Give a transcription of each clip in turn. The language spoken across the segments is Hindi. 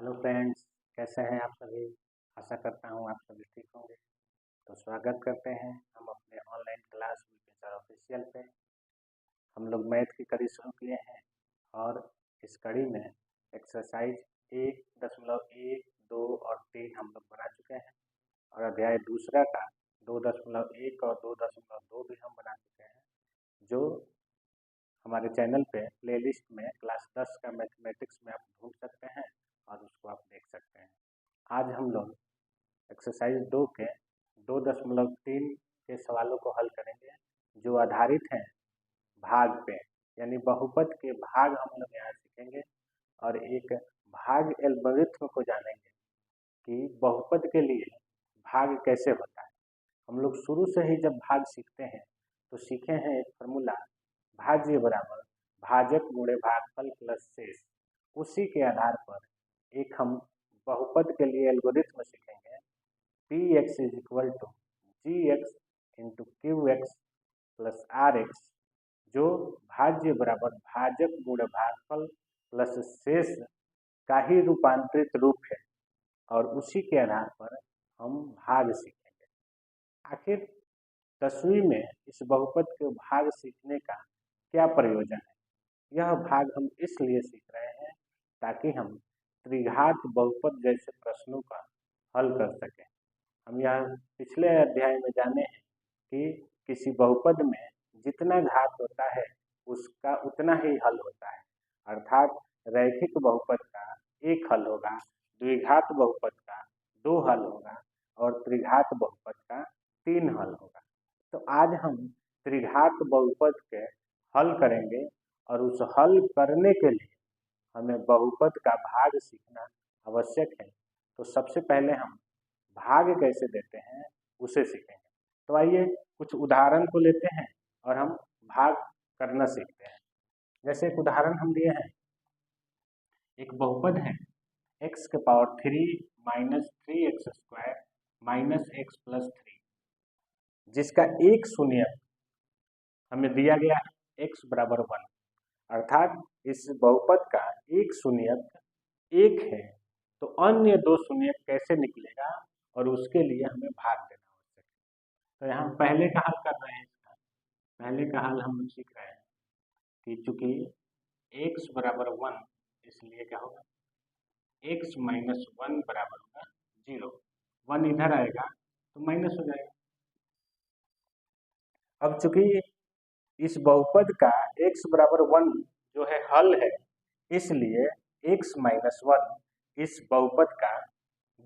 हेलो फ्रेंड्स, कैसे हैं आप सभी। आशा करता हूं आप सभी ठीक होंगे। तो स्वागत करते हैं हम अपने ऑनलाइन क्लास वीकेसर ऑफिशियल पे। हम लोग मैथ की कड़ी शुरू किए हैं और इस कड़ी में एक्सरसाइज 1.1, 2 और 3 हम लोग बना चुके हैं और अध्याय दूसरा का 2.1 और 2.2 भी हम बना चुके हैं, जो हमारे चैनल पे प्लेलिस्ट में क्लास 10 का मैथमेटिक्स में आप ढूंढ सकते हैं और उसको आप देख सकते हैं। आज हम लोग एक्सरसाइज 2 के 2.3 के सवालों को हल करेंगे, जो आधारित हैं भाग पे, यानी बहुपद के भाग हम लोग यहाँ सीखेंगे और एक भाग एल्गोरिथ्म को जानेंगे कि बहुपद के लिए भाग कैसे होता है। हम लोग शुरू से ही जब भाग सीखते हैं तो सीखे हैं एक फार्मूला, भाज्य बराबर भाजक गुणे भागफल प्लस शेष। उसी के आधार पर एक हम बहुपद के लिए एल्गोरिथ्म सीखेंगे, P X is equal to G X into Q X plus R X, जो भाज्य बराबर भाजक गुणे भागफल प्लस शेष का ही रूपांतरित रूप है और उसी के आधार पर हम भाग सीखेंगे। आखिर 10वीं में इस बहुपद के भाग सीखने का क्या प्रयोजन है। यह भाग हम इसलिए सीख रहे हैं ताकि हम त्रिघात बहुपद जैसे प्रश्नों का हल कर सकें। हम यह पिछले अध्याय में जाने हैं कि किसी बहुपद में जितना घात होता है उसका उतना ही हल होता है, अर्थात रैखिक बहुपद का एक हल होगा, द्विघात बहुपद का 2 हल होगा और त्रिघात बहुपद का 3 हल होगा। तो आज हम त्रिघात बहुपद के हल करेंगे और उस हल करने के लिए हमें बहुपद का भाग सीखना आवश्यक है। तो सबसे पहले हम भाग कैसे देते हैं उसे सीखेंगे। तो आइए कुछ उदाहरण को लेते हैं और हम भाग करना सीखते हैं। जैसे एक उदाहरण हम दिए हैं, एक बहुपद है x के power 3 minus 3x² minus x plus 3, जिसका एक शून्यक हमें दिया गया है x बराबर 1, अर्थात इस बहुपद का एक शून्यक 1 है। तो अन्य 2 शून्यक कैसे निकलेगा और उसके लिए हमें भाग देना आवश्यक है। तो यहाँ पहले का हल कर रहे हैं। इसका पहले का हल हम सीख रहे हैं कि चूंकि x बराबर 1, इसलिए क्या होगा x माइनस 1 बराबर होगा 0। 1 इधर आएगा तो माइनस हो जाएगा। अब चूंकि इस बहुपद का x बराबर 1 जो है हल है, इसलिए x माइनस 1 इस बहुपद का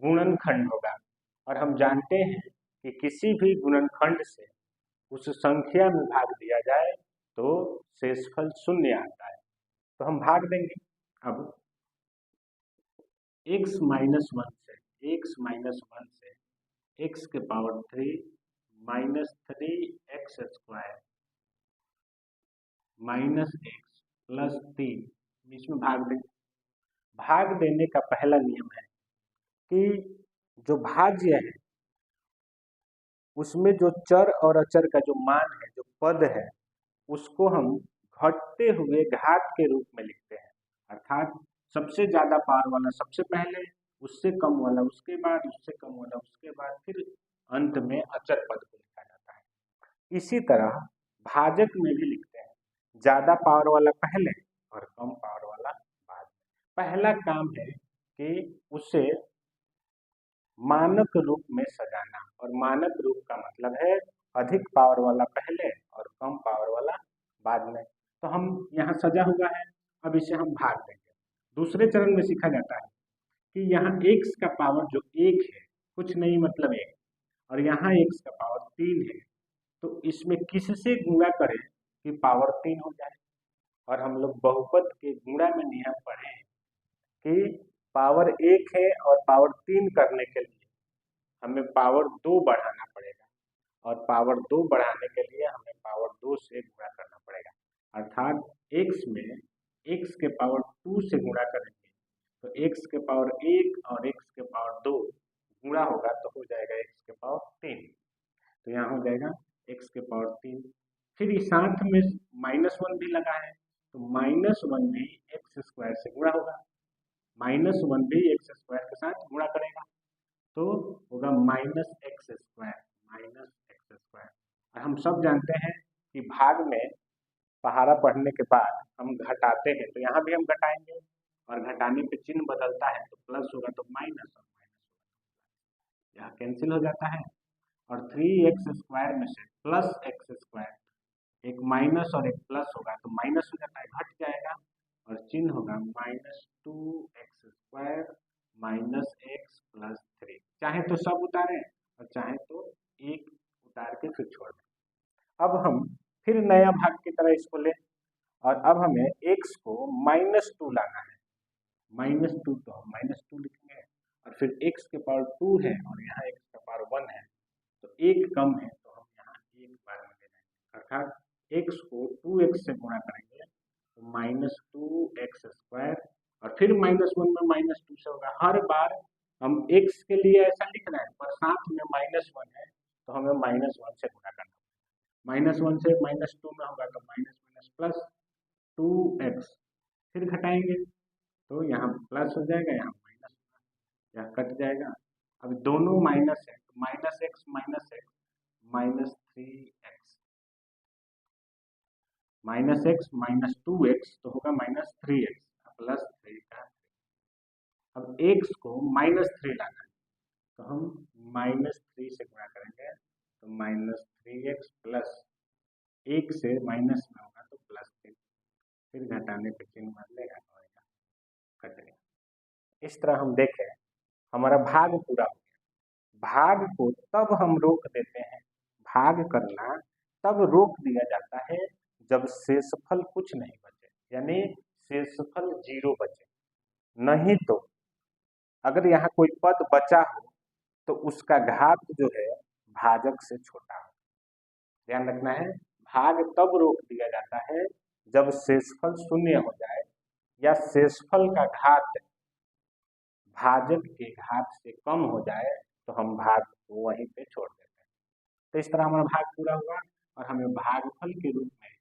गुणनखंड होगा और हम जानते हैं कि किसी भी गुणनखंड से उस संख्या में भाग दिया जाए तो शेषफल शून्य आता है। तो हम भाग देंगे। अब x माइनस 1 से x के power 3 minus 3x² minus x plus 3 इसमें भाग देंगे। भाग देने का पहला नियम है कि जो भाज्य है उसमें जो चर और अचर का जो मान है, जो पद है, उसको हम घटते हुए घात के रूप में लिखते हैं। अर्थात सबसे ज्यादा पावर वाला सबसे पहले, उससे कम वाला उसके बाद, उससे कम वाला उसके बाद, फिर अंत में अचर पद को लिखा जाता है। इसी तरह भाजक में भी लिखते हैं, ज्यादा पावर वाला पहले और कम पावर वाला बाद। पहला काम है कि उसे मानक रूप में सजाना, और मानक रूप का मतलब है अधिक पावर वाला पहले और कम पावर वाला बाद में। तो हम यहाँ सजा हुआ है, अब इसे हम भाग देंगे। दूसरे चरण में सीखा जाता है कि यहाँ x का पावर जो 1 है, कुछ नहीं मतलब 1, और यहाँ x का पावर 3 है, तो इसमें किससे गुणा करें कि पावर 3 हो जाए। और हम लोग बहुपद के गुणा में नियम पढ़े हैं कि पावर 1 है और पावर 3 करने के लिए हमें पावर 2 बढ़ाना पड़ेगा, और पावर 2 बढ़ाने के लिए हमें पावर 2 से गुणा करना पड़ेगा। अर्थात x में x के पावर 2 से गुणा करेंगे तो x के पावर 1 और x के पावर 2 गुणा होगा तो हो जाएगा x के पावर 3। तो यहाँ हो जाएगा x के पावर 3। फिर इस साथ में -1 भी लगा है तो -1 भी x² से गुणा होगा। -1 भी एक्स स्क्वायर के साथ गुणा करेगा, तो होगा -x²। और हम सब जानते हैं कि भाग में पहाड़ा पढ़ने के बाद हम घटाते हैं, तो यहाँ भी हम घटाएंगे और घटाने पे चिन्ह बदलता है, तो प्लस होगा तो माइनस, और माइनस यहाँ कैंसिल हो जाता है। और 3x² में से +x², एक माइनस और एक प्लस होगा तो माइनस हो जाता है, घट जाएगा और चिन्ह होगा -2x² -x + 3। चाहे तो सब उतारें और चाहे तो एक उतार के फिर छोड़ दें। अब हम फिर नया भाग की तरह इसको लें और अब हमें x को -2 लाना है। -2 तो हम -2 लिखेंगे और फिर x के पावर 2 है और यहाँ x का पावर 1 है, तो एक कम है तो हम यहाँ एक बार में ले जाएंगे, अर्थात x को 2x से गुणा करेंगे तो -2x² और फिर -1 में -2 से होगा। हर बार हम x के लिए ऐसा लिख रहे हैं पर साथ में -1 है तो हमें -1 से गुणा करना है। -1 से -2 में होगा तो माइनस प्लस 2x, फिर घटाएंगे तो यहाँ प्लस हो जाएगा, यहाँ माइनस, यहाँ कट जाएगा। अब दोनों माइनस है तो -x -3x, -x -2x तो होगा -3x प्लस 3 का। अब x को -3 लाना है तो हम -3 से गुणा करेंगे तो -3x प्लस 1 से माइनस में होगा तो +3, फिर घटाने पे चिन्ह बदलेगा तो कटेगा। इस तरह हम देखें हमारा भाग पूरा हो गया। भाग को तब हम रोक देते हैं, भाग करना तब रोक दिया जाता है जब शेषफल कुछ नहीं बचे, यानी शेषफल 0 बचे। नहीं तो अगर यहाँ कोई पद बचा हो तो उसका घात जो है भाजक से छोटा हो। ध्यान रखना है, भाग तब रोक दिया जाता है जब शेषफल 0 हो जाए या शेषफल का घात भाजक के घात से कम हो जाए तो हम भाग को वहीं पे छोड़ देते हैं। तो इस तरह हमारा भाग पूरा हुआ और हमें भागफल के रूप में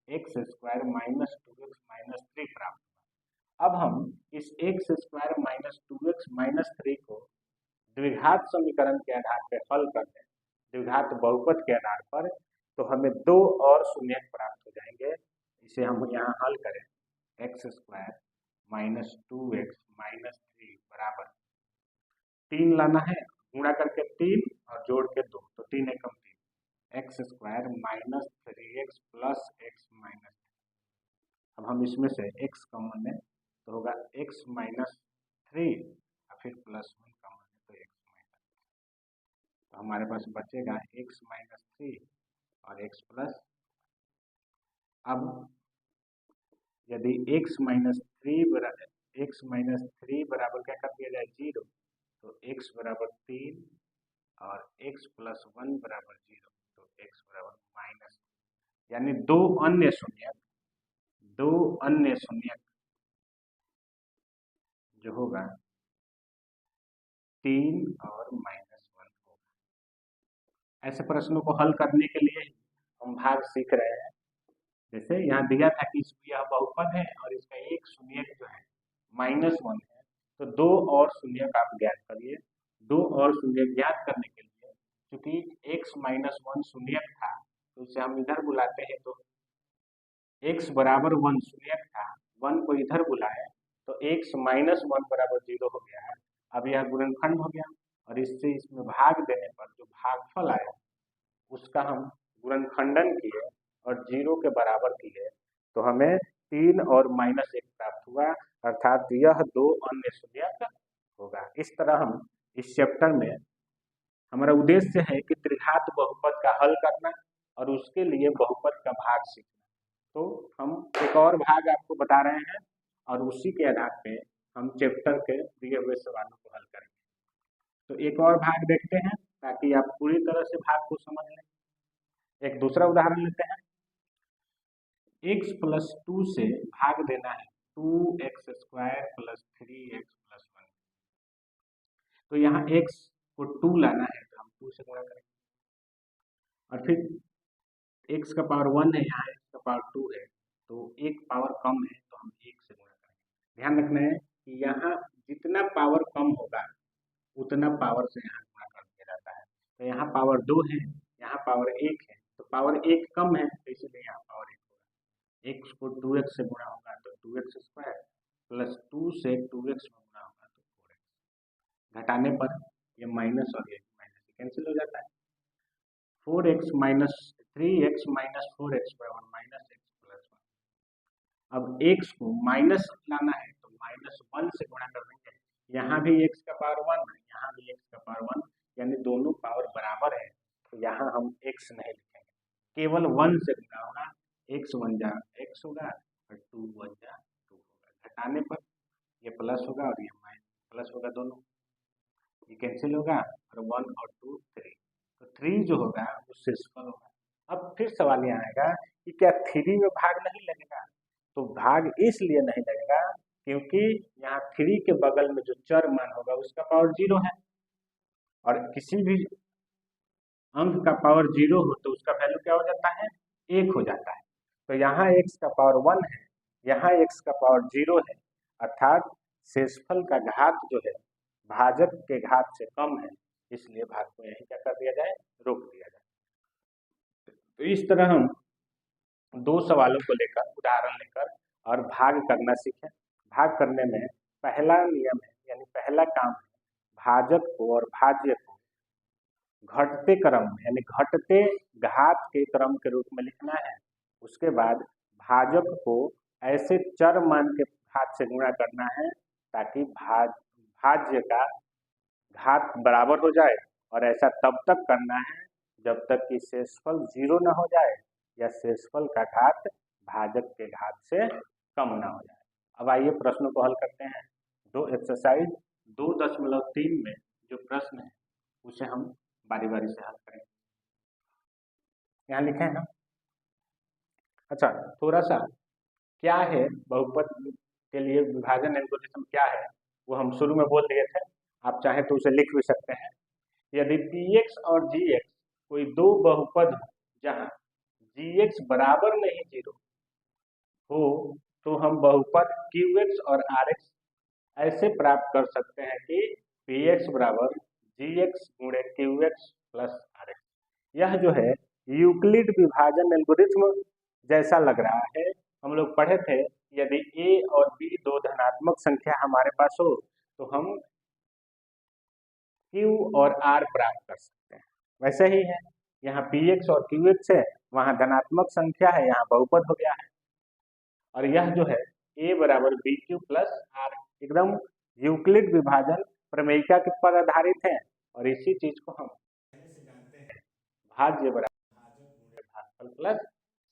x² -2x -3 प्राप्त हुआ। अब हम इस x² -2x -3 को द्विघात समीकरण के आधार पर हल कर दें, द्विघात बहुपद के आधार पर, तो हमें 2 और शून्यक प्राप्त हो जाएंगे। इसे हम यहाँ हल करें, x² -2x -3 बराबर 3 लाना है, गुणा करके 3 और जोड़ के 2, तो 3 एकम 3, x² -3x प्लस x -3। अब हम इसमें से x कॉमन लें तो होगा x -3 और फिर +1 कॉमन लें तो x -3, तो हमारे पास बचेगा x -3 और x प्लस। अब यदि x -3 बराबर क्या कर दिया जाए 0, तो x बराबर 3 और x + 1 बराबर 0, तो x बराबर -, यानी दो अन्य शून्यक जो होगा 3 और -1 होगा। ऐसे प्रश्नों को हल करने के लिए हम भाग सीख रहे हैं। जैसे यहाँ दिया था कि यह बहुपद है और इसका एक शून्यक जो है -1 है, तो 2 और शून्यक आप ज्ञात करिए। 2 और शून्यक ज्ञात करने के लिए क्योंकि x -1 शून्यक था तो उसे हम इधर बुलाते हैं, तो x बराबर 1 शून्यक था, 1 को इधर बुलाए तो x -1 बराबर 0 हो गया है। अब यह गुणनखंड हो गया और इससे इसमें भाग देने पर जो भागफल आया उसका हम गुणनखंडन किए और 0 के बराबर किए तो हमें 3 और -1 प्राप्त हुआ, अर्थात यह 2 अन्य शून्यक होगा। इस तरह हम इस चैप्टर में हमारा उद्देश्य है कि त्रिघात बहुपद का हल करना और उसके लिए बहुपद का भाग सीखना। तो हम एक और भाग आपको बता रहे हैं और उसी के आधार पे हम चैप्टर के दिए हुए सवालों को हल करेंगे। तो एक और भाग देखते हैं ताकि आप पूरी तरह से भाग को समझ लें। एक दूसरा उदाहरण लेते हैं, x + 2 से भाग देना है 2x² + 3x + 1। तो यहाँ x को 2 लाना है तो हम 2 से गुणा करेंगे और फिर x का पावर 1 है, यहाँ x का पावर 2 है, तो एक पावर कम है तो हम 1 से गुणा करेंगे। ध्यान रखना है कि यहाँ जितना पावर कम होगा उतना पावर से यहाँ गुणा कर दिया जाता है। तो यहाँ पावर 2 है, यहाँ पावर 1 है, तो पावर 1 कम है तो इसलिए यहाँ पावर 1 होगा। एक्स को 2x से गुणा होगा तो 2x स्क्वायर प्लस 2 से 2x में गुणा होगा तो 4x। घटाने पर ये माइनस और ये माइनस कैंसिल हो जाता है। 4x minus 3x minus 4x बराबर माइनस एक्स प्लस 1। अब x को माइनस लाना है तो माइनस 1 से गुणा कर देंगे। यहाँ भी x का पावर 1 है, यहाँ भी x का पावर 1, यानी दोनों पावर बराबर है, तो यहाँ हम x नहीं लिखेंगे, केवल 1 से गुणा होगा। x 1 जा x होगा और 2 1 जा 2 होगा। घटाने पर ये प्लस होगा और ये माइनस प्लस होगा, दोनों ये कैंसिल होगा और 1 और 2 3, तो 3 जो होगा वो शेषफल होगा। अब फिर सवाल यहाँ आएगा कि क्या 3 में भाग नहीं लगेगा? तो भाग इसलिए नहीं लगेगा क्योंकि यहाँ 3 के बगल में जो चर मान होगा उसका पावर 0 है, और किसी भी अंक का पावर 0 हो तो उसका वैल्यू क्या हो जाता है? 1 हो जाता है। तो यहाँ x का पावर 1 है, यहाँ x का पावर 0 है, अर्थात शेषफल का घात जो है भाजक के घात से कम है, इसलिए भाग को यही क्या कर दिया जाए? रोक दिया जाए। तो इस तरह हम दो सवालों को लेकर उदाहरण लेकर और भाग करना सीखें। भाग करने में पहला नियम है, यानी पहला काम है भाजक को और भाज्य को घटते क्रम में, यानी घटते घात के क्रम के रूप में लिखना है। उसके बाद भाजक को ऐसे चर मान के घात से गुणा करना है ताकि भाज्य का घात बराबर हो जाए, और ऐसा तब तक करना है जब तक कि शेषफल 0 न हो जाए या शेषफल का घात भाजक के घात से कम ना हो जाए। अब आइए प्रश्नों को हल करते हैं। दो एक्सरसाइज 2.3 में जो प्रश्न है उसे हम बारी बारी से हल करेंगे। यहाँ लिखे हैं। अच्छा, थोड़ा सा क्या है बहुपद के लिए विभाजन एल्गोरिथम क्या है वो हम शुरू में बोल दिए थे, आप चाहे तो उसे लिख भी सकते हैं। यदि px और gx कोई दो बहुपद हो जहाँ gx बराबर नहीं 0 हो तो हम बहुपद qx और rx ऐसे प्राप्त कर सकते हैं कि px बराबर gx गुणे qx प्लस rx। यह जो है यूक्लिड विभाजन एल्गोरिथम जैसा लग रहा है। हम लोग पढ़े थे यदि a और b दो धनात्मक संख्या हमारे पास हो तो हम q और r प्राप्त कर सकते हैं, वैसे ही है यहाँ px और qx है, वहाँ धनात्मक संख्या है, यहाँ बहुपद हो गया है। और यह जो है a बराबर bq प्लस r एकदम यूक्लिड विभाजन प्रमेयिका के पर आधारित है, और इसी चीज को हम पहले से जानते हैं भाज्य बराबर भाजक गुणे भागफल प्लस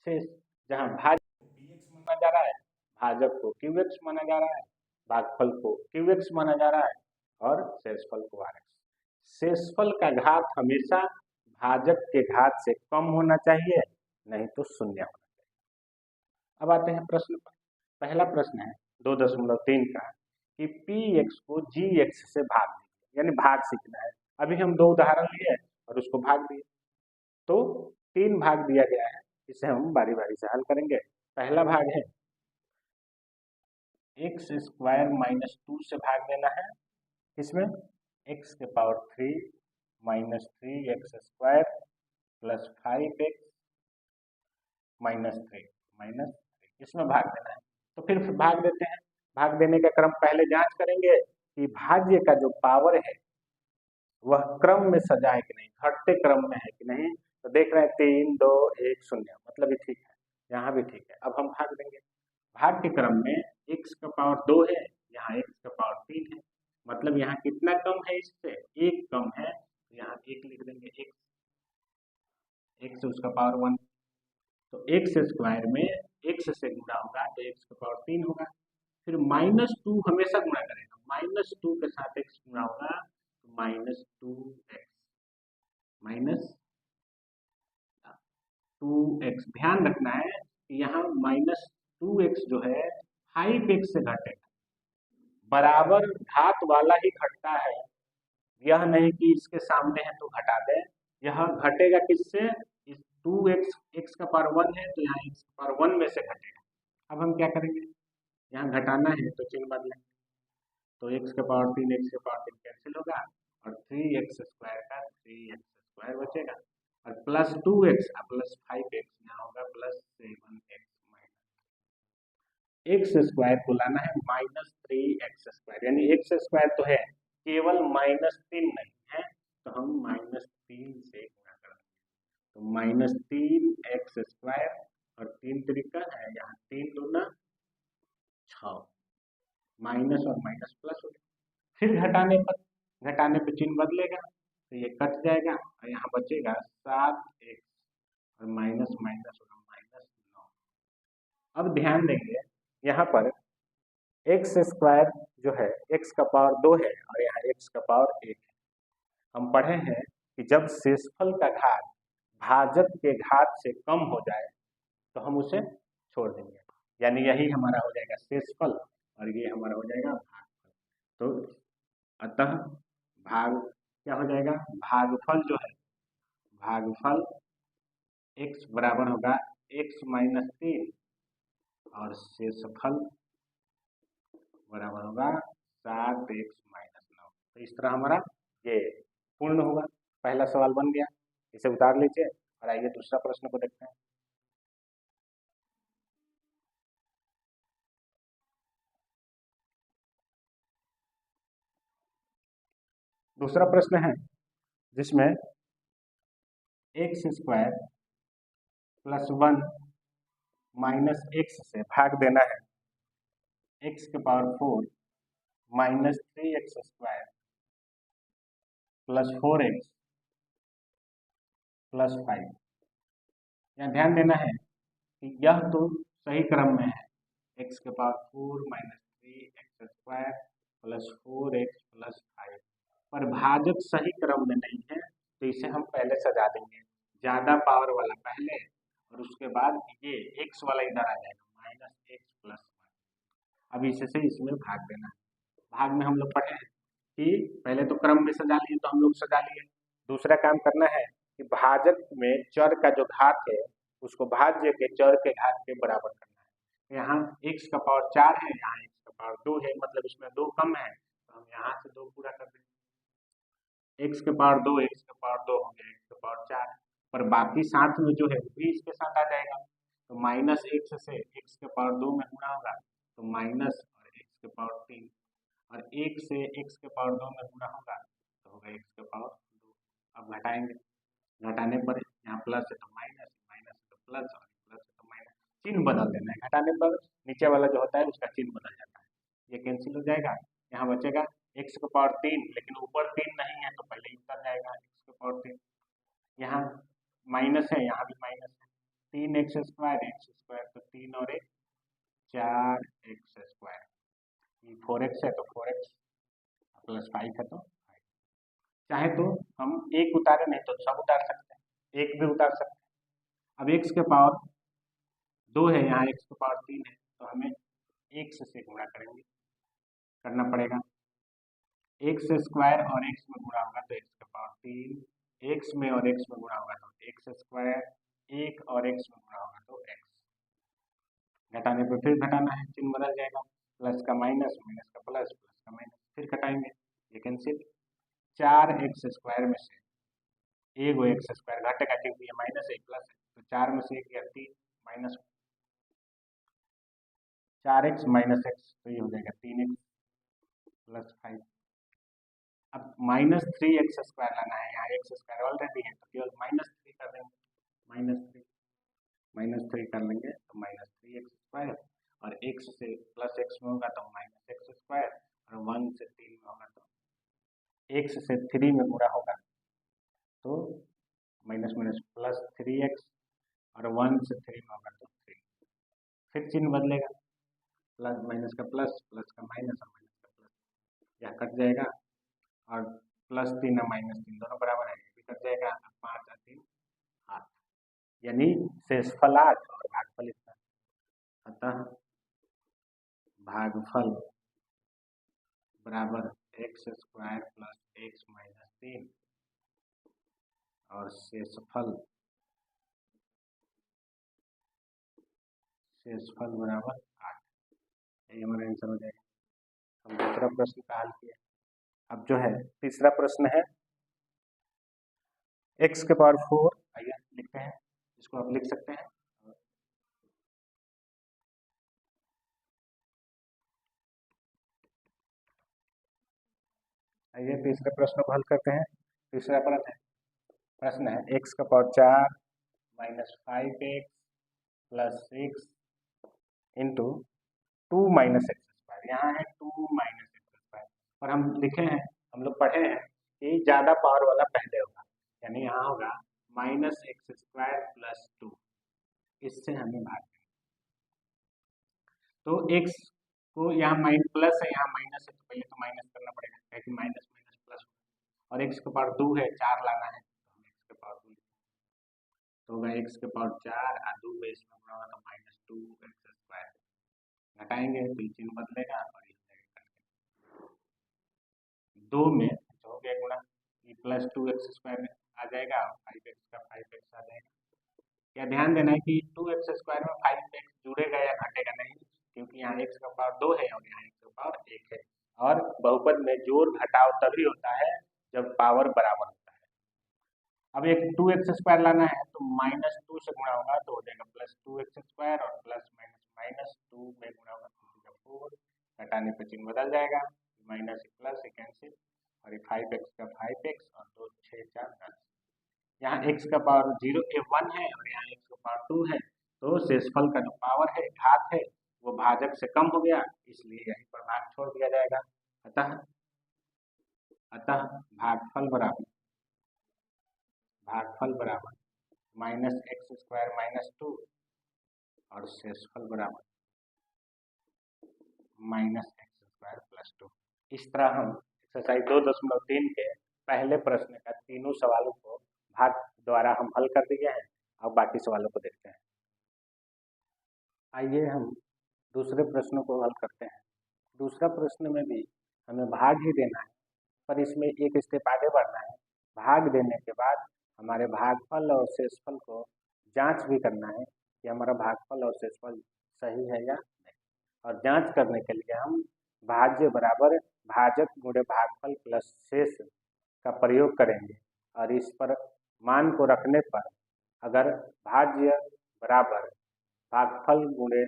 शेष, जहाँ भाज्य को px माना जा रहा है, भाजक को qx माना जा रहा है, भागफल को qx माना जा रहा है और शेषफल को rx। शेषफल का घात हमेशा भाजक के घात से कम होना चाहिए, नहीं तो शून्य होना चाहिए। अब आते हैं प्रश्न पर। पहला प्रश्न है 2.3 का कि px को gx से भाग दीजिए, यानी भाग सीखना है। अभी हम दो उदाहरण लिए और उसको भाग दिए, तो 3 भाग दिया गया है, इसे हम बारी बारी से हल करेंगे। पहला भाग है x स्क्वायर माइनस 2 से भाग देना है, इसमें x के power 3 minus 3x square plus 5x minus 3 इसमें भाग देना है। तो फिर भाग देते हैं। भाग देने का क्रम पहले जांच करेंगे कि भाज्य का जो पावर है वह क्रम में सजा है कि नहीं, घटते क्रम में है कि नहीं। तो देख रहे हैं 3 2 1 0, मतलब ये ठीक है, यहाँ भी ठीक है। अब हम भाग देंगे। भाग के क्रम में x का पावर 2 है, यहाँ x का पावर 3 है, मतलब यहाँ कितना कम है, इससे 1 कम है, तो यहाँ 1 लिख देंगे। x से उसका पावर 1, तो x स्क्वायर में x से गुणा होगा तो x का पावर 3 होगा। फिर -2 हमेशा गुणा करेगा, -2 के साथ x गुणा होगा तो -2x ध्यान रखना है कि यहाँ -2x जो है 5x से घटेगा, बराबर घात वाला ही घटता है, यह नहीं कि इसके सामने है तो घटा दे। यह घटेगा किससे? इस 2x, x का पावर 1 है तो यहाँ x का पावर 1 में से घटेगा। अब हम क्या करेंगे, यहाँ घटाना है तो चिन्ह बदलें, तो एक्स के पावर 3 एक्स के पावर 3 कैंसिल होगा और 3x² का 3x² बचेगा और प्लस 2x प्लस 5x यहाँ होगा प्लस 7x एक्स स्क्वायर को लाना है -3x², यानी x² तो है, केवल -3 नहीं है, तो हम -3 से गुणा कर देंगे। तो -3x² और 3 तरीका है, यहाँ 3 दूना 6, माइनस और माइनस प्लस हो गया। फिर घटाने पर चिन्ह बदलेगा, तो ये कट जाएगा और यहाँ बचेगा 7x और माइनस माइनस होगा -9। अब ध्यान देंगे यहाँ पर x² जो है x का पावर 2 है और यहाँ x का पावर 1 है। हम पढ़े हैं कि जब शेषफल का घात भाजक के घात से कम हो जाए तो हम उसे छोड़ देंगे, यानी यही हमारा हो जाएगा शेषफल और ये हमारा हो जाएगा भागफल। तो अतः क्या हो जाएगा, भागफल जो है, भागफल x बराबर होगा x - 3 और शेषफल बराबर होगा 7x - 9। तो इस तरह हमारा ये पूर्ण होगा। पहला सवाल बन गया, इसे उतार लीजिए और आइए दूसरा प्रश्न को देखते हैं। दूसरा प्रश्न है जिसमें x² + 1 - x से भाग देना है x के पावर 4 - 3x² + 4x + 5। यहाँ ध्यान देना है कि यह तो सही क्रम में है, x के पावर 4 - 3x² + 4x + 5, पर भाजक सही क्रम में नहीं है, तो इसे हम पहले सजा देंगे, ज्यादा पावर वाला पहले और उसके बाद ये x वाला इधर आ जाएगा -x + 1। अब इससे इसमें भाग देना है। भाग में हम लोग पढ़े हैं कि पहले तो क्रम में सजा लिए, तो हम लोग सजा लिए। दूसरा काम करना है कि भाजक में चर का जो घात है उसको भाज्य के चर के घात के बराबर करना है। यहाँ x का पावर 4 है, यहाँ x का पावर 2 है, मतलब इसमें 2 कम है, तो हम यहाँ से 2 पूरा कर देंगे। x के पावर 2 x के पावर 2 हो गया x के पावर 4, पर बाकी साथ में जो है वो भी इसके साथ आ जाएगा, तो -x से x के पावर 2 में गुणा होगा तो माइनस और x के पावर 3 और 1 से x के पावर 2 में गुणा होगा तो होगा x के पावर 2। अब घटाएंगे, घटाने पर यहाँ प्लस है तो माइनस, माइनस है तो प्लस और प्लस है तो माइनस, चिन्ह बदल देना है। घटाने पर नीचे वाला जो होता है उसका चिन्ह बदल जाता है, ये कैंसिल हो जाएगा। यहाँ बचेगा x के पावर 3, लेकिन ऊपर 3 नहीं है तो पहले ही उतर जाएगा x के पावर 3। यहाँ माइनस है, यहाँ भी माइनस है, 3x² x² तो 3 और 1 4x², 4x है तो 4x + 5 है तो 5। चाहे तो हम एक उतारे, नहीं तो सब उतार सकते हैं, एक भी उतार सकते हैं। अब x के पावर 2 है, यहाँ x के पावर 3 है, तो हमें x से गुणा करना पड़ेगा। x² और x में गुणा होगा तो x के पावर 3, x में और x में गुणा होगा तो x², 1 और x में गुणा होगा तो x। घटाने पर फिर घटाना है, चिन्ह बदल जाएगा, प्लस का माइनस, माइनस का प्लस, प्लस का माइनस, फिर घटाएंगे, ये कैंसिल। 4x² में से एक x² घटेगा क्योंकि ये माइनस है प्लस है, तो 4 में से 1 गया 3 माइनस 4x - x, तो ये हो जाएगा 3x + 5। अब -3x² लाना है, यहाँ x² ऑलरेडी है तो केवल -3 कर देंगे, -3 कर लेंगे तो -3x² और x से +x में होगा तो -x² और 1 से 3 में होगा तो x से 3 में गुणा होगा तो माइनस माइनस +3x और 1 से 3 में होगा तो 3। फिर चिन्ह बदलेगा, प्लस माइनस का प्लस, प्लस का माइनस और माइनस का प्लस, यह कट जाएगा और +3 और -3 दोनों बराबर है, ये भी कट जाएगा, 5 और 3 8, यानी शेषफल 8 और भागफल इतना। अतः भागफल बराबर x² + x - 3 और शेषफल बराबर 8, यही हमारा आंसर हो जाएगा। हम दूसरा प्रश्न का हल किए। अब जो है तीसरा प्रश्न है x के पावर 4, आइए लिखते हैं, इसको आप लिख सकते हैं। आइए तीसरे प्रश्न को हल करते हैं। तीसरा प्रश्न है x का power 4 minus 5x plus 6 into 2 minus x square. यहाँ है 2 माइनस एक्स स्क्वायर, और हम लिखे हैं, हम लोग पढ़े हैं कि ज़्यादा पावर वाला पहले होगा, यानी यहाँ होगा माइनस एक्स स्क्वायर प्लस 2, इससे हमें भाग दें। तो x को यहाँ प्लस है, यहाँ माइनस है, तो पहले तो माइनस करना पड़ेगा, क्योंकि माइनस माइनस प्लस, और x के पावर 2 है, 4 लाना है, तो हम x के पावर 2 तो होगा x के पावर 4 और 2 बेस में गुणा होगा तो माइनस 2 एक्स स्क्वायर। घटाएंगे तो चिन्ह बदलेगा और ये 2 में जो हो गया गुणा, ये प्लस 2 एक्स स्क्वायर आ जाएगा, 5x का 5x आ जाएगा। या ध्यान देना है कि 2x स्क्वायर में 5x जुड़ेगा या घटेगा नहीं, क्योंकि यहाँ x का पावर 2 है और यहाँ x का पावर 1 है, और बहुपद में जोड़ घटाव तभी होता है जब पावर बराबर होता है। अब एक 2x स्क्वायर लाना है तो माइनस 2 से गुणा होगा तो हो जाएगा प्लस 2x स्क्वायर, और प्लस माइनस माइनस 2 में गुणा होगा तो 4, घटाने पर चिन्ह बदल जाएगा, माइनस प्लस कैंसिल, और ये 5x का 5x और 2 6 4 10। यहाँ x का पावर 0 1 है और यहाँ x का पावर 2 है, तो शेषफल का जो पावर है, घात है, वो भाजक से कम हो गया, इसलिए यहीं पर भाग छोड़ दिया जाएगा। अतः भागफल बराबर माइनस एक्स स्क्वायर माइनस 2 और शेषफल बराबर माइनस एक्स स्क्वायर प्लस 2। इस तरह हम एक्सरसाइज 2.3 के पहले प्रश्न का तीनों सवालों को भाग द्वारा हम हल कर दिए हैं। अब बाकी सवालों को देखते हैं। आइए हम दूसरे प्रश्नों को हल करते हैं। दूसरा प्रश्न में भी हमें भाग ही देना है, पर इसमें एक स्टेप आगे बढ़ना है। भाग देने के बाद हमारे भागफल और शेषफल को जांच भी करना है कि हमारा भागफल और शेषफल सही है या नहीं, और जांच करने के लिए हम भाज्य बराबर भाजक गुणे भागफल प्लस शेष का प्रयोग करेंगे, और इस पर मान को रखने पर अगर भाज्य बराबर भागफल गुणे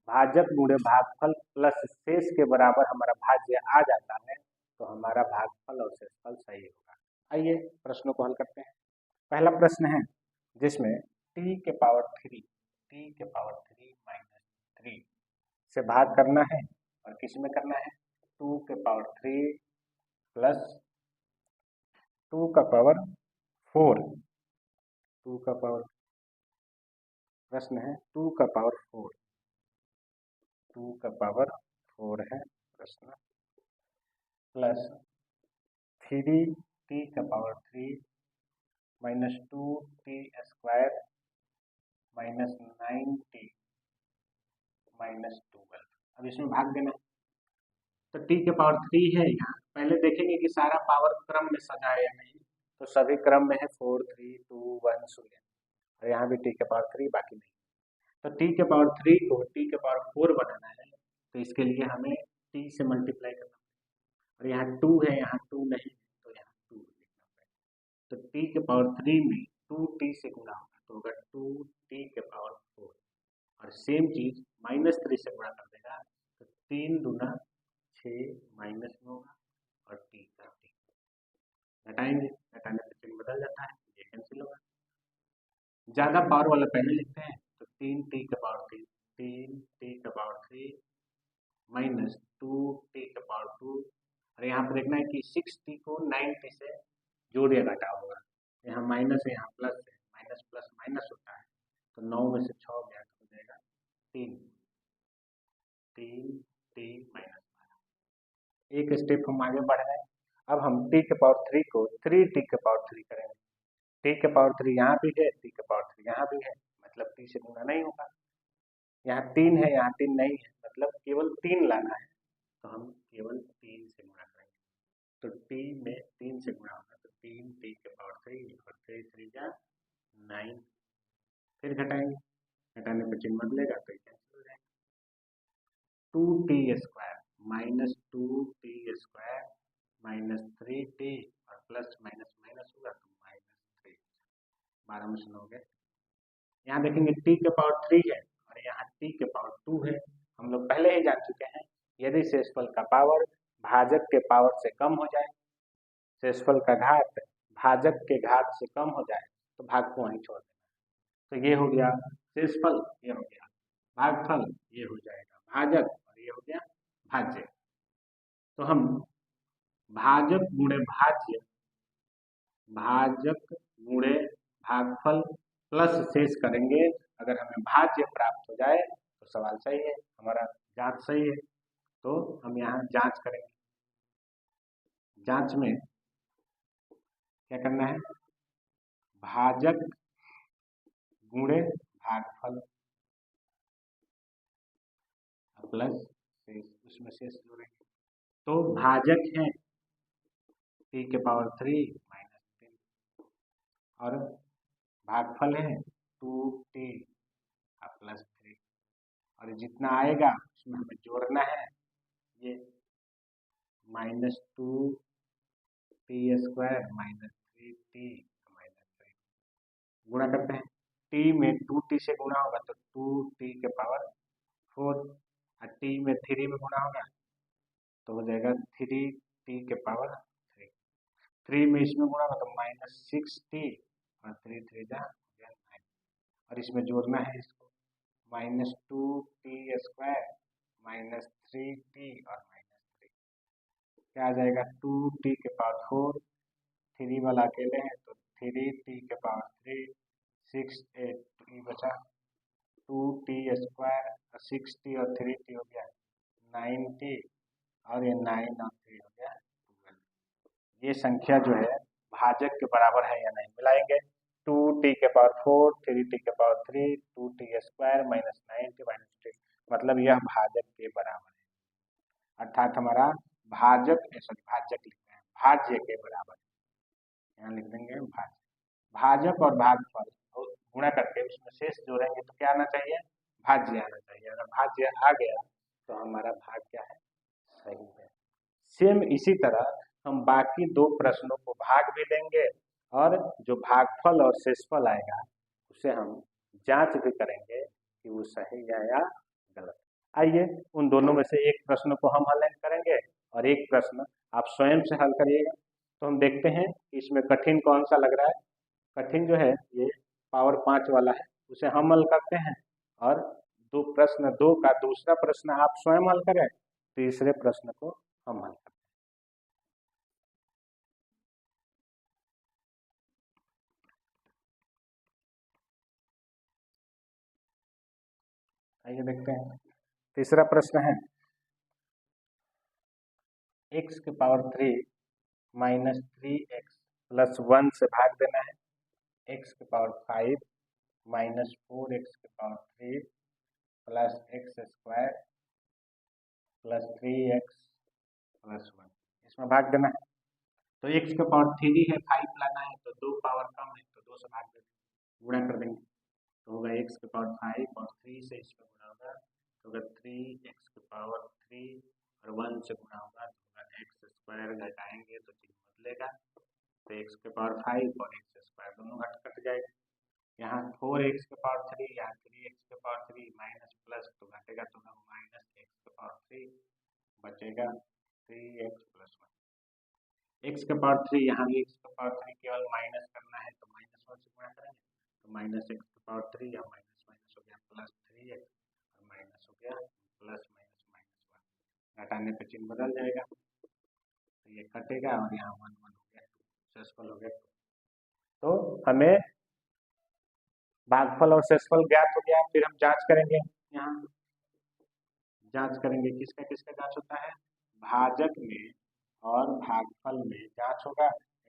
भाजक गुणे भागफल प्लस शेष के बराबर हमारा भाज्य आ जाता है तो हमारा भागफल और शेषफल सही होगा। आइए प्रश्नों को हल करते हैं। पहला प्रश्न है जिसमें t के पावर 3 माइनस 3 से भाग करना है, और किस में करना है, 2 के पावर 3 प्लस 2 का पावर 4, 2 का पावर, प्रश्न है 2 का पावर 4, 2 का पावर 4 है प्रश्न, प्लस 3t का power 3 minus 2t square minus 9t minus 12। अब इसमें भाग देना, तो t के पावर 3 है, यहाँ पहले देखेंगे कि सारा पावर क्रम में सजा है या नहीं, तो सभी क्रम में है 4 3 2 1 0, और यहाँ भी t के पावर 3 बाकी नहीं। तो t के पावर 3 को t के पावर 4 बनाना है, तो इसके लिए हमें t से मल्टीप्लाई करना, और यहाँ 2 है, यहाँ 2 नहीं है, तो यहाँ 2 लिखना पड़ेगा। तो t के पावर 3 में 2t से गुणा होगा तो होगा 2t के पावर 4, और सेम चीज माइनस 3 से गुणा कर देगा तो 3 दूना 6 माइनस में होगा, और t का t घटाएंगे, घटाने से चिन्ह बदल जाता है, ये कैंसिल होगा। ज्यादा पावर वाला पहले लिखते हैं, तो 3t का पावर 3, 3t का पावर 3 माइनस 2t का पावर 2, और यहाँ पर देखना है कि 6t को 9t से जोड़ या घटा होगा, यहाँ माइनस है, यहाँ प्लस है, माइनस प्लस माइनस होता है, तो 9 में से 6 गया तो हो जाएगा 3, 3t माइनस 12। एक स्टेप हम आगे बढ़ रहे हैं। अब हम t के पावर 3 को 3t के पावर 3 करेंगे। t के पावर 3 यहाँ भी है, t के पावर 3 यहाँ भी है, मतलब t से गुणा नहीं होगा। यहाँ 3 है, यहाँ 3 नहीं है, मतलब केवल 3 लाना है, तो हम केवल 3 से गुणा करेंगे, तो t में 3 से गुणा होगा, तो 3t के पावर 3 और 3 3 जा 9, फिर घटाएंगे, घटाने पर चिन्ह बदलेगा तो कैंसिल हो जाएगा। 2t स्क्वायर, -2t² -3t और प्लस माइनस माइनस होगा तो -3। 12 में से 9 गए। यहाँ देखेंगे t के पावर 3 है और यहाँ t के पावर 2 है। हम लोग पहले ही जान चुके हैं यदि शेषफल का पावर भाजक के पावर से कम हो जाए, शेषफल का घात भाजक के घात से कम हो जाए तो भाग को वहीं छोड़ देना। तो ये हो गया शेषफल, ये हो गया भागफल, ये हो जाएगा भाजक और ये हो गया भाज्य। तो हम भाजक गुणे भाज्य, भाजक गुणे भागफल प्लस शेष करेंगे। अगर हमें भाज्य प्राप्त हो जाए तो सवाल सही है, हमारा जांच सही है। तो हम यहाँ जांच करेंगे। जांच में क्या करना है, भाजक गुणे भागफल प्लस शेष, उसमें शेष जोड़ेंगे। तो भाजक है t के पावर 3 -3 और भागफल है 2t प्लस 3 और जितना आएगा उसमें हमें जोड़ना है ये -2t² -3t -3 गुणा करते हैं। t में 2t से गुणा होगा तो 2t के पावर 4 और t में 3 में गुणा होगा तो हो जाएगा 3t के पावर 3। 3 में इसमें गुणा होगा तो -6t और 3 3 जा 9 और इसमें जोड़ना है इसको -2t² -3t और -3 क्या आ जाएगा 2t के पावर 4, 3 वाला अकेले है तो 3t के पावर 3, 6 8 बचा 2t² 6t और 3t हो गया 9t और ये 9 और 3 हो गया 12। ये संख्या जो है भाजक के बराबर है या नहीं मिलाएंगे। 2t के पावर 4, 3t के पावर 3, 2t² -9t -3 मतलब यह भाजक के बराबर है, अर्थात हमारा भाजक भाजक लिखते हैं भाज्य के बराबर। यहाँ लिख देंगे भाज्य। भाजक और भागफल गुणा करके उसमें शेष जोड़ेंगे तो क्या आना चाहिए, भाज्य आना चाहिए। अगर भाज्य आ गया तो हमारा भाग क्या है, सही है। सेम इसी तरह हम बाकी दो प्रश्नों को भाग भी देंगे और जो भागफल और शेषफल आएगा उसे हम जांच भी करेंगे कि वो सही है या गलत। आइए उन दोनों में से एक प्रश्न को हम हल करेंगे और एक प्रश्न आप स्वयं से हल करिएगा। तो हम देखते हैं इसमें कठिन कौन सा लग रहा है। कठिन जो है ये पावर 5 वाला है, उसे हम हल करते हैं और दो का दूसरा प्रश्न आप स्वयं हल करें, तीसरे प्रश्न को हम हल करते हैं। आइए देखते हैं। तीसरा प्रश्न है x के पावर 3 -3x + 1 से भाग देना है, x के पावर 5 -4x के पावर 3 + x² + 3x + 1 इसमें भाग देना है। तो x के पावर 3 है, 5 लाना है तो 2 पावर कम है तो 2 से भाग देंगे, गुणा कर देंगे तो होगा x के पावर 5 और 3 से इसमें गुणा होगा तो होगा 3x के पावर 3 और 1 से गुणा होगा तो होगा x² घटाएंगे तो चिन्ह बदलेगा तो x के पावर 5 और x² दोनों कट जाएगा। यहाँ 4x के पावर 3 यहाँ 3x के पावर 3 माइनस प्लस तो घटेगा तो होगा -x के पावर 3 बचेगा 3x + 1। x के पावर 3 यहाँ भी x के पावर 3 केवल माइनस करना है तो -1 से गुणा करेंगे तो -x के पावर 3 या माइनस माइनस हो गया +3x और माइनस हो गया +-1 घटाने पे चिन्ह बदल जाएगा तो ये कटेगा और यहाँ 1 1 हो गया 2 शेषफल हो गया। तो हमें भागफल और शेषफल ज्ञात हो गया। फिर हम जांच करेंगे, यहाँ जांच करेंगे किसका किसका जांच होता है, भाजक में और भागफल में जांच होगा,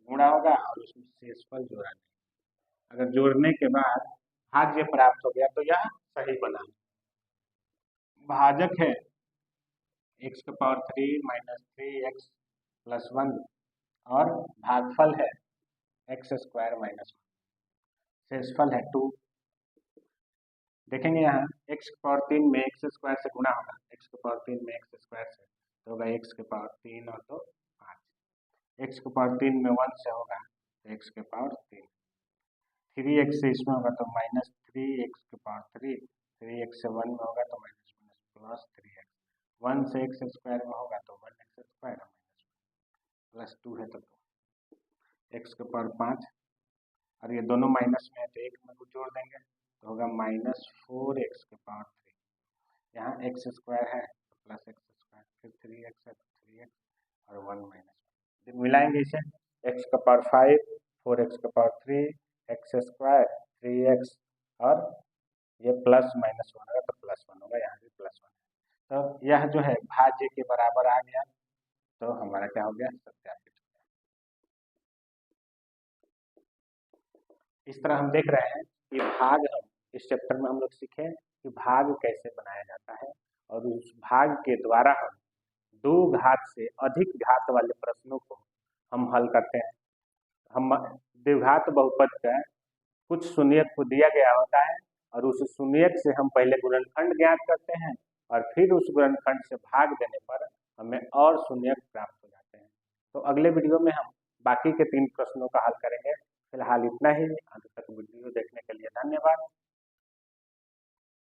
गुणा होगा और उसमें शेषफल जोड़ा जाएगा। अगर जोड़ने के बाद भाज्य प्राप्त हो गया तो यह सही बना। भाजक है x के पावर 3 -3x + 1 और भागफल है x² - 1, शेषफल है 2। देखेंगे यहाँ x के पावर 3 में x² से गुणा होगा, x के पावर 3 में x² से तो होगा एक्स के पावर 3 और 2 5। एक्स के पावर 3 में 1 से होगा तो एक्स के पावर 3। 3x से इसमें होगा तो -3x के पावर 3। 3x से 1 में होगा तो माइनस प्लस 3x। 1 से एक्स स्क्वायर में होगा तो 1x स्क्वायर प्लस 2 है तो 2 एक्स के पावर 5 और ये दोनों माइनस में है तो एक में को जोड़ देंगे तो होगा -4x के पावर 3। यहाँ एक्स स्क्वायर है तो प्लस एक्स स्क्वायर, फिर 3x है तो 3x और 1 माइनस। मिलाएंगे इसे, एक्स का पावर 5, 4x का पावर 3, एक्स स्क्वायर 3x और ये प्लस माइनस 1 होगा तो प्लस 1 होगा, यहाँ भी प्लस 1 है। तो यह जो है भाज्य के बराबर आ गया, तो हमारा क्या हो गया, सत्यापित हो गया। इस तरह हम देख रहे हैं कि भाग, हम इस चैप्टर में हम लोग सीखे कि भाग कैसे बनाया जाता है और उस भाग के द्वारा हम 2 घात से अधिक घात वाले प्रश्नों को हम हल करते हैं। हम द्विघात बहुपद का कुछ शून्यक को दिया गया होता है और उस शून्यक से हम पहले गुणनखंड ज्ञात करते हैं और फिर उस गुणनखंड से भाग देने पर हमें और शून्यक प्राप्त हो जाते हैं। तो अगले वीडियो में हम बाकी के 3 प्रश्नों का हल करेंगे। फिलहाल इतना ही। अंत तक वीडियो देखने के लिए धन्यवाद।